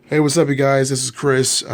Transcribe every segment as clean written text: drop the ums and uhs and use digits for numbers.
Hey, what's up, you guys? This is Chris.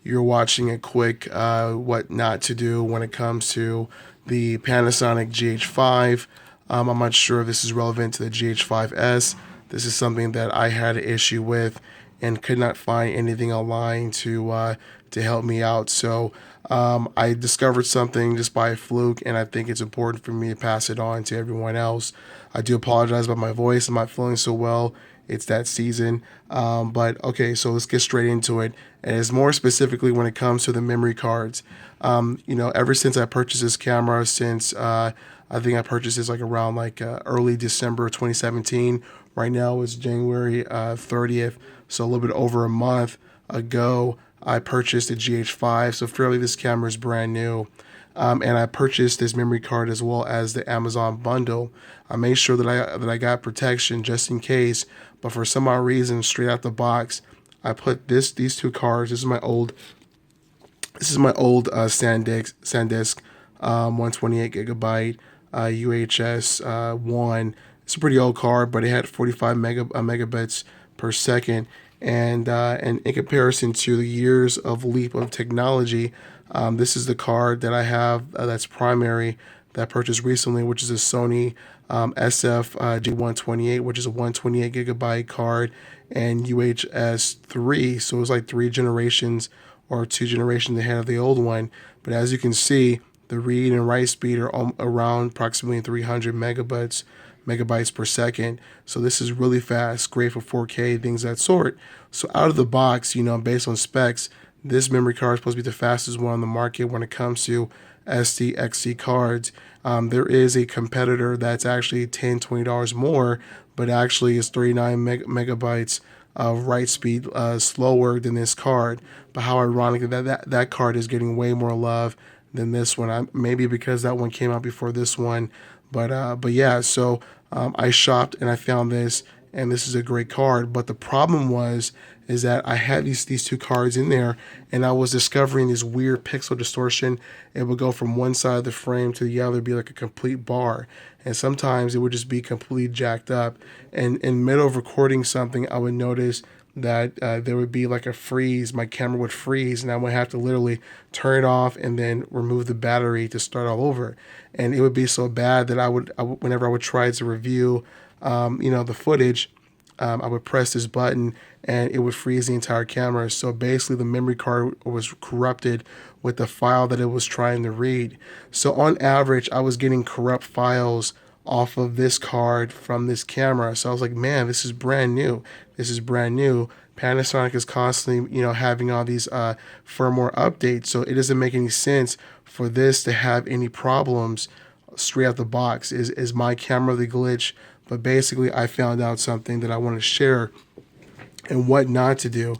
You're watching a quick what not to do when it comes to the Panasonic GH5. I'm not sure if this is relevant to the GH5S. This is something that I had an issue with and could not find anything online to help me out. So I discovered something just by a fluke, and I think it's important for me to pass it on to everyone else. I do apologize about my voice. I'm not feeling so well. It's that season. But okay, so let's get straight into it. And it's more specifically when it comes to the memory cards. Ever since I purchased this camera, since I think I purchased this like around early December 2017. Right now it's January 30th, so a little bit over a month ago. I purchased a GH5, so fairly this camera is brand new. And I purchased this memory card as well as the Amazon bundle. I made sure that I got protection just in case, but for some odd reason, straight out the box, I put these two cards. This is my old SanDisk 128 gigabyte UHS one. It's a pretty old card, but it had 45 megabits per second. And in comparison to the years of leap of technology, this is the card that I have that's primary that I purchased recently, which is a Sony SF-G128, which is a 128 gigabyte card and UHS 3. So it was like three generations or two generations ahead of the old one. But as you can see, the read and write speed are around approximately 300 megabytes per second. So this is really fast, great for 4K, things of that sort. So out of the box, based on specs, this memory card is supposed to be the fastest one on the market when it comes to SDXC cards. There is a competitor that's actually $10, $20 more, but actually is 39 megabytes of write speed slower than this card. But how ironic that card is getting way more love than this one. Maybe because that one came out before this one, but yeah. So I shopped and I found this, and this is a great card. But the problem is that I had these two cards in there, and I was discovering this weird pixel distortion. It would go from one side of the frame to the other, be like a complete bar, and sometimes it would just be completely jacked up. And in middle of recording something, I would notice that there would be like a freeze. My camera would freeze, and I would have to literally turn it off and then remove the battery to start all over. And it would be so bad that whenever I would try to review, the footage, I would press this button and it would freeze the entire camera. So basically, the memory card was corrupted with the file that it was trying to read. So on average, I was getting corrupt files off of this card from this camera. So I was like, man, this is brand new. This is brand new. Panasonic is constantly, having all these firmware updates. So it doesn't make any sense for this to have any problems straight out the box. Is my camera the glitch? But basically, I found out something that I want to share and what not to do.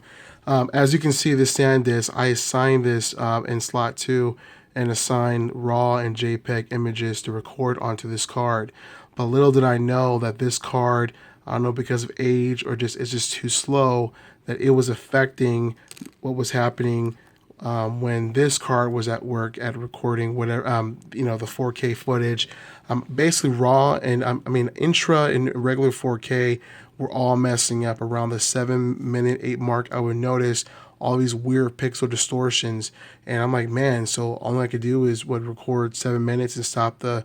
As you can see, this SanDisk, I assigned this in slot 2 and assigned RAW and JPEG images to record onto this card. But little did I know that this card, I don't know, because of age or it's just too slow, that it was affecting what was happening when this card was at work at recording whatever, the 4K footage. Basically RAW and intra and regular 4K were all messing up around the 7-minute 8 mark. I would notice all these weird pixel distortions, and I'm like, man, so all I could do is record 7 minutes and stop the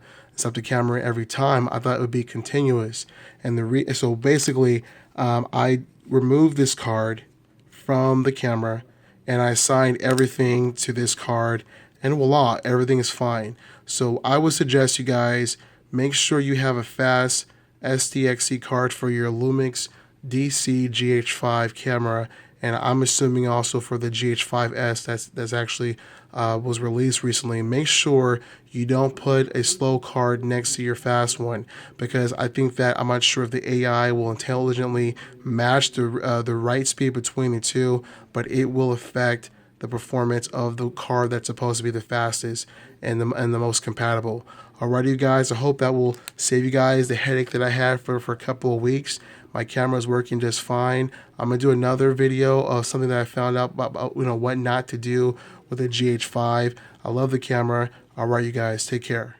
camera every time. I thought it would be continuous, and so basically, I removed this card from the camera, and I assigned everything to this card, and voila, everything is fine. So I would suggest you guys make sure you have a fast SDXC card for your Lumix DC GH5 camera, and I'm assuming also for the GH5S that's actually was released recently. Make sure you don't put a slow card next to your fast one, because I think that I'm not sure if the AI will intelligently match the write speed between the two, but it will affect the performance of the card that's supposed to be the fastest and the most compatible. Alrighty, you guys, I hope that will save you guys the headache that I had for a couple of weeks. My camera is working just fine. I'm going to do another video of something that I found out about what not to do with a GH5. I love the camera. Alright, you guys, take care.